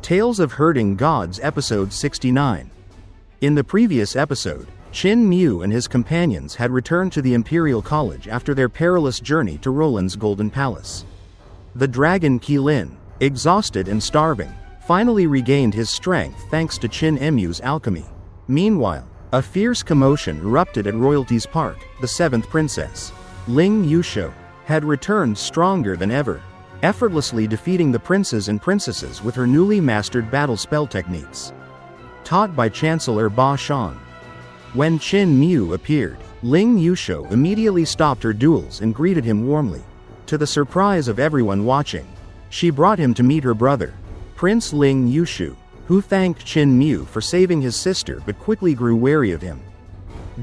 Tales of Herding Gods Episode 69. In the previous episode, Qin Mu and his companions had returned to the Imperial College after their perilous journey to Rolan's Golden Palace. The dragon Qilin, exhausted and starving, finally regained his strength thanks to Qin Mu's alchemy. Meanwhile, a fierce commotion erupted at Royalty's Park. The seventh princess, Ling Yushu, had returned stronger than ever, effortlessly defeating the princes and princesses with her newly mastered battle spell techniques, taught by Chancellor Ba Shan. When Qin Mu appeared, Ling Yushu immediately stopped her duels and greeted him warmly. To the surprise of everyone watching, she brought him to meet her brother, Prince Ling Yushu, who thanked Qin Mu for saving his sister but quickly grew wary of him.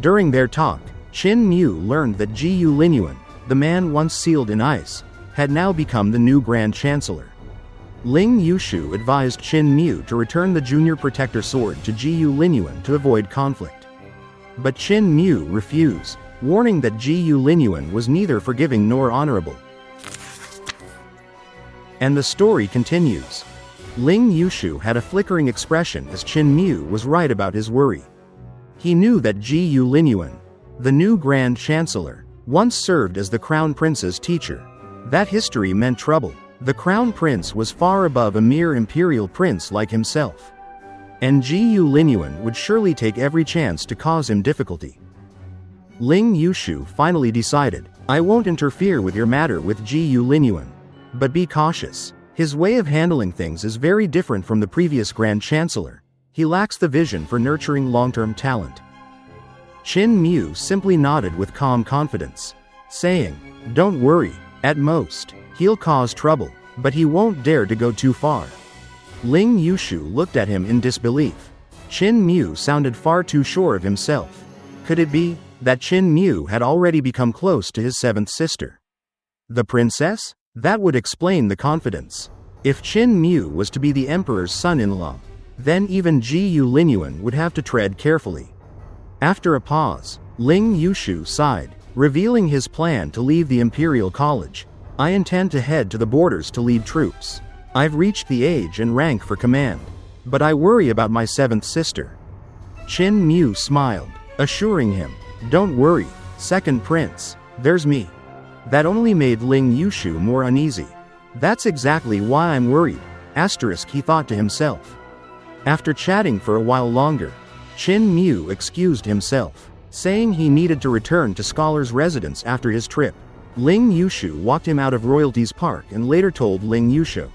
During their talk, Qin Mu learned that Gu Linuan, the man once sealed in ice, had now become the new Grand Chancellor. Ling Yushu advised Qin Mu to return the Junior Protector Sword to Gu Linuan to avoid conflict. But Qin Mu refused, warning that Gu Linuan was neither forgiving nor honorable. And the story continues. Ling Yushu had a flickering expression as Qin Mu was right about his worry. He knew that Gu Linuan, the new Grand Chancellor, once served as the Crown Prince's teacher. That history meant trouble. The Crown Prince was far above a mere Imperial Prince like himself. And Gu Linuan would surely take every chance to cause him difficulty. Ling Yushu finally decided, "I won't interfere with your matter with Gu Linuan. But be cautious. His way of handling things is very different from the previous Grand Chancellor. He lacks the vision for nurturing long-term talent." Qin Mu simply nodded with calm confidence, saying, "Don't worry. At most, he'll cause trouble, but he won't dare to go too far." Ling Yushu looked at him in disbelief. Qin Mu sounded far too sure of himself. Could it be that Qin Mu had already become close to his seventh sister, the princess? That would explain the confidence. If Qin Mu was to be the emperor's son-in-law, then even Gu Linuan would have to tread carefully. After a pause, Ling Yushu sighed, revealing his plan to leave the Imperial College. "I intend to head to the borders to lead troops. I've reached the age and rank for command. But I worry about my seventh sister." Qin Mu smiled, assuring him, "Don't worry, second prince, there's me." That only made Ling Yushu more uneasy. "That's exactly why I'm worried," he thought to himself. After chatting for a while longer, Qin Mu excused himself, saying he needed to return to Scholar's residence after his trip. Ling Yushu walked him out of Royalty's Park and later told Ling Yushu,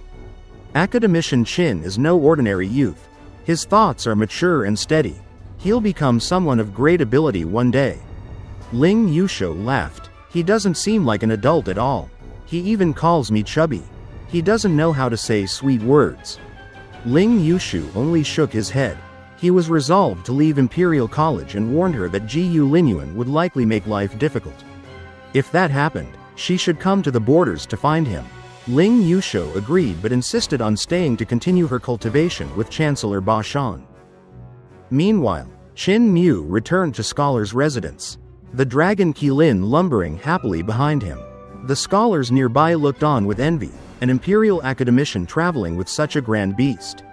"Academician Qin is no ordinary youth. His thoughts are mature and steady. He'll become someone of great ability one day." Ling Yushu laughed. "He doesn't seem like an adult at all. He even calls me chubby. He doesn't know how to say sweet words." Ling Yushu only shook his head. He was resolved to leave Imperial College and warned her that Gu Linuan would likely make life difficult. If that happened, she should come to the borders to find him. Ling Yushu agreed but insisted on staying to continue her cultivation with Chancellor Ba Shan. Meanwhile, Qin Mu returned to Scholar's residence, the dragon Qilin lumbering happily behind him. The scholars nearby looked on with envy, an imperial academician traveling with such a grand beast.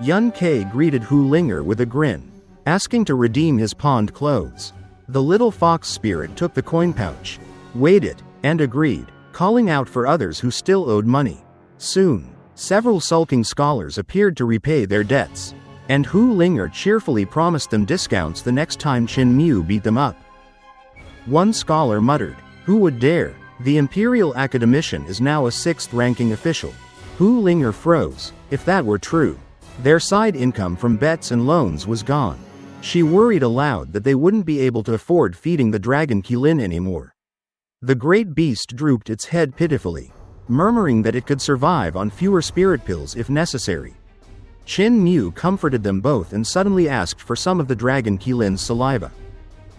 Yun Ke greeted Hu Linger with a grin, asking to redeem his pawned clothes. The little fox spirit took the coin pouch, weighed it, and agreed, calling out for others who still owed money. Soon, several sulking scholars appeared to repay their debts, and Hu Linger cheerfully promised them discounts the next time Qin Mu beat them up. One scholar muttered, "Who would dare? The Imperial Academician is now a sixth-ranking official." Hu Linger froze. If that were true, their side income from bets and loans was gone. She worried aloud that they wouldn't be able to afford feeding the dragon Qilin anymore. The great beast drooped its head pitifully, murmuring that it could survive on fewer spirit pills if necessary. Qin Mu comforted them both and suddenly asked for some of the dragon Qilin's saliva,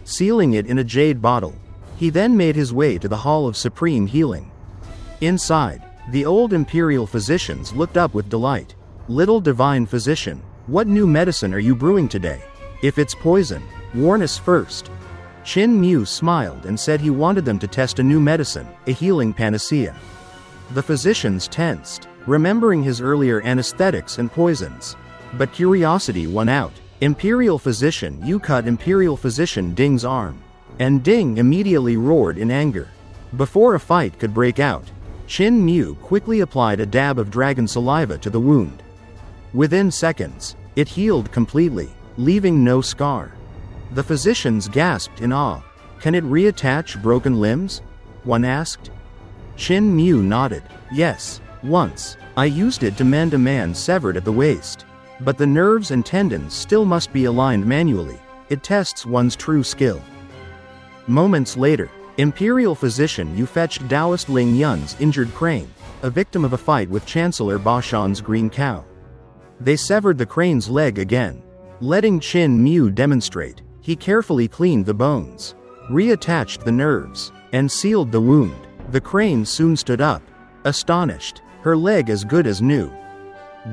sealing it in a jade bottle. He then made his way to the Hall of Supreme Healing. Inside, the old imperial physicians looked up with delight. "Little divine physician, what new medicine are you brewing today? If it's poison, warn us first." Qin Mu smiled and said he wanted them to test a new medicine, a healing panacea. The physicians tensed. remembering his earlier anesthetics and poisons. But curiosity won out. Imperial physician Yu cut Imperial physician Ding's arm, and Ding immediately roared in anger. Before a fight could break out, Qin Mu quickly applied a dab of dragon saliva to the wound. Within seconds, it healed completely, leaving no scar. The physicians gasped in awe. "Can it reattach broken limbs?" one asked. Qin Mu nodded. "Yes, once. I used it to mend a man severed at the waist. But the nerves and tendons still must be aligned manually. It tests one's true skill." Moments later, Imperial physician Yu fetched Taoist Ling Yun's injured crane, a victim of a fight with Chancellor Ba Shan's green cow. They severed the crane's leg again. Letting Qin Mu demonstrate, he carefully cleaned the bones, reattached the nerves, and sealed the wound. The crane soon stood up, astonished, her leg as good as new.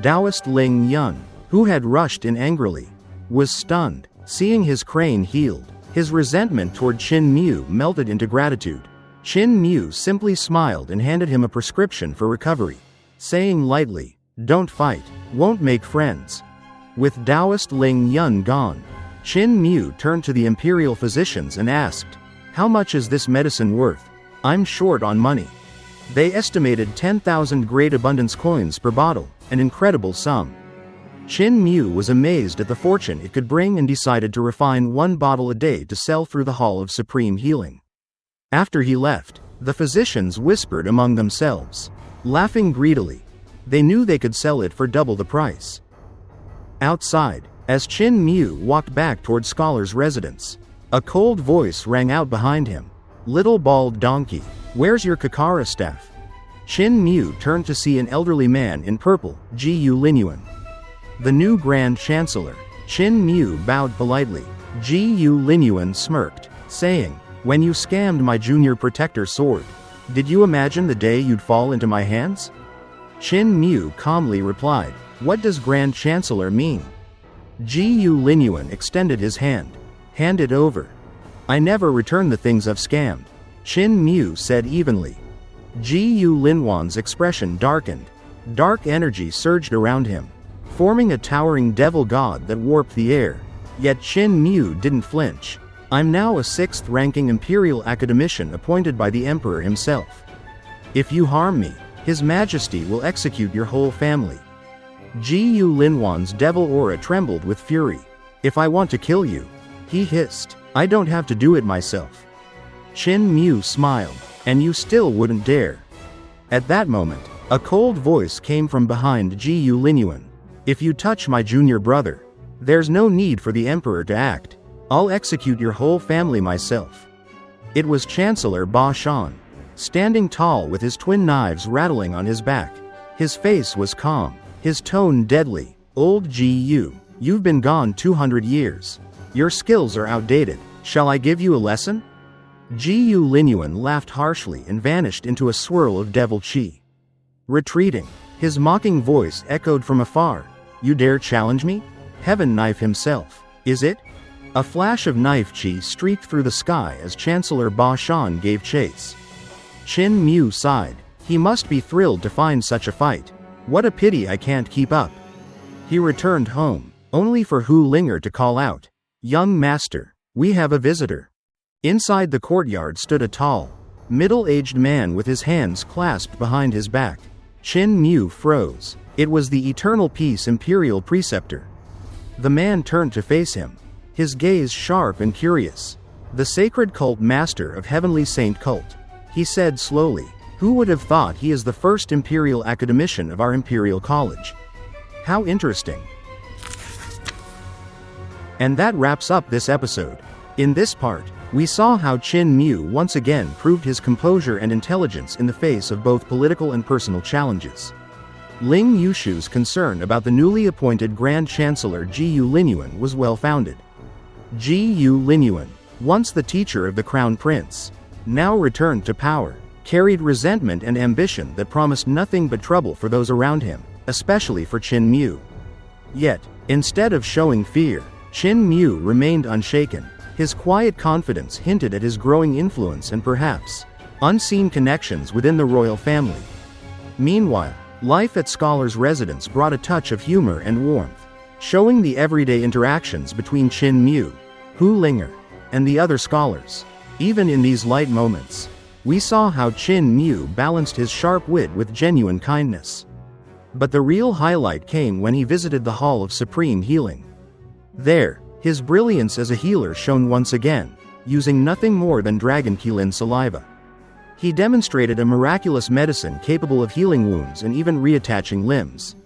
Taoist Ling Yun, who had rushed in angrily, was stunned. Seeing his crane healed, his resentment toward Qin Mu melted into gratitude. Qin Mu simply smiled and handed him a prescription for recovery, saying lightly, "Don't fight, won't make friends." With Taoist Ling Yun gone, Qin Mu turned to the Imperial physicians and asked, "How much is this medicine worth? I'm short on money." They estimated 10,000 great abundance coins per bottle, an incredible sum. Qin Mu was amazed at the fortune it could bring and decided to refine 1 bottle a day to sell through the Hall of Supreme Healing. After he left, the physicians whispered among themselves, laughing greedily. They knew they could sell it for double the price. Outside, as Qin Mu walked back toward Scholar's residence, a cold voice rang out behind him. "Little bald donkey, where's your Kakara staff?" Qin Mu turned to see an elderly man in purple, Gu Linuan, the new Grand Chancellor. Qin Mu bowed politely. Gu Linuan smirked, saying, "When you scammed my junior protector sword, did you imagine the day you'd fall into my hands?" Qin Mu calmly replied, "What does Grand Chancellor mean?" Gu Linuan extended his hand. "Hand it over." "I never return the things I've scammed," Qin Mu said evenly. Gu Linuan's expression darkened. Dark energy surged around him, forming a towering devil god that warped the air. Yet Qin Mu didn't flinch. "I'm now a 6th-ranking Imperial academician appointed by the Emperor himself. If you harm me, His Majesty will execute your whole family." Gu Linuan's devil aura trembled with fury. "If I want to kill you," he hissed, "I don't have to do it myself." Qin Mu smiled. "And you still wouldn't dare." At that moment, a cold voice came from behind Gu Linuan. "If you touch my junior brother, there's no need for the Emperor to act. I'll execute your whole family myself." It was Chancellor Ba Shan, standing tall with his twin knives rattling on his back. His face was calm, his tone deadly. "Old Gu, you've been gone 200 years. Your skills are outdated. Shall I give you a lesson?" Gu Linuan laughed harshly and vanished into a swirl of devil chi. Retreating, his mocking voice echoed from afar. "You dare challenge me? Heaven Knife himself, is it?" A flash of knife chi streaked through the sky as Chancellor Ba Shan gave chase. Qin Mu sighed. He must be thrilled to find such a fight. "What a pity I can't keep up." He returned home, only for Hu Linger to call out, "Young master, we have a visitor." Inside the courtyard stood a tall, middle-aged man with his hands clasped behind his back. Qin Mu froze. It was the Eternal Peace Imperial Preceptor. The man turned to face him, his gaze sharp and curious. "The Sacred Cult Master of Heavenly Saint Cult," he said slowly. "Who would have thought he is the first Imperial academician of our Imperial College? How interesting." And that wraps up this episode. In this part, we saw how Qin Mu once again proved his composure and intelligence in the face of both political and personal challenges. Ling Yushu's concern about the newly appointed Grand Chancellor Gu Linuan was well-founded. Gu Linuan, once the teacher of the Crown Prince, now returned to power, carried resentment and ambition that promised nothing but trouble for those around him, especially for Qin Mu. Yet, instead of showing fear, Qin Mu remained unshaken. His quiet confidence hinted at his growing influence and perhaps unseen connections within the royal family. Meanwhile, Life at Scholar's residence brought a touch of humor and warmth, showing the everyday interactions between Qin Mu, Gu Linuan, and the other scholars. Even in these light moments, we saw how Qin Mu balanced his sharp wit with genuine kindness. But the real highlight came when he visited the Hall of Supreme Healing. There, his brilliance as a healer shone once again, using nothing more than dragon qilin saliva. He demonstrated a miraculous medicine capable of healing wounds and even reattaching limbs.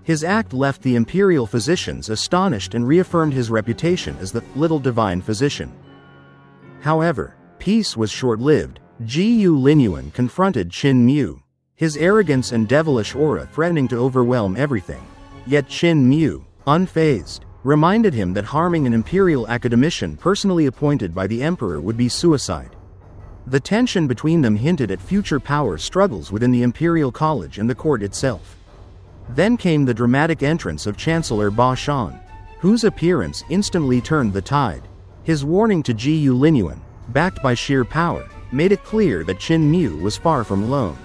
His act left the imperial physicians astonished and reaffirmed his reputation as the little divine physician. However, peace was short-lived. Gu Linuan confronted Qin Mu, his arrogance and devilish aura threatening to overwhelm everything. Yet Qin Mu, unfazed, reminded him that harming an imperial academician personally appointed by the emperor would be suicide. The tension between them hinted at future power struggles within the Imperial College and the court itself. Then came the dramatic entrance of Chancellor Ba Shan, whose appearance instantly turned the tide. His warning to Gu Linuan, backed by sheer power, made it clear that Qin Mu was far from alone.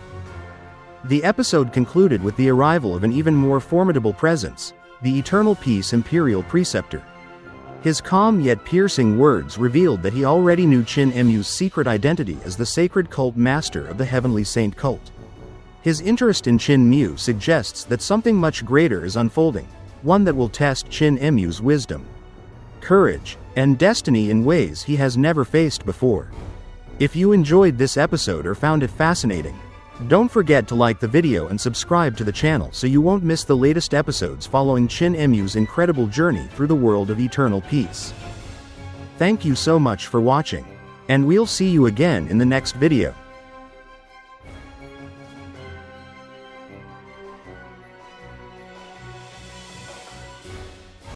The episode concluded with the arrival of an even more formidable presence, the Eternal Peace Imperial Preceptor. His calm yet piercing words revealed that he already knew Qin Mu's secret identity as the sacred cult master of the Heavenly Saint cult. His interest in Qin Mu suggests that something much greater is unfolding, one that will test Qin Mu's wisdom, courage, and destiny in ways he has never faced before. If you enjoyed this episode or found it fascinating, don't forget to like the video and subscribe to the channel so you won't miss the latest episodes following Qin Mu's incredible journey through the world of eternal peace. Thank you so much for watching, and we'll see you again in the next video.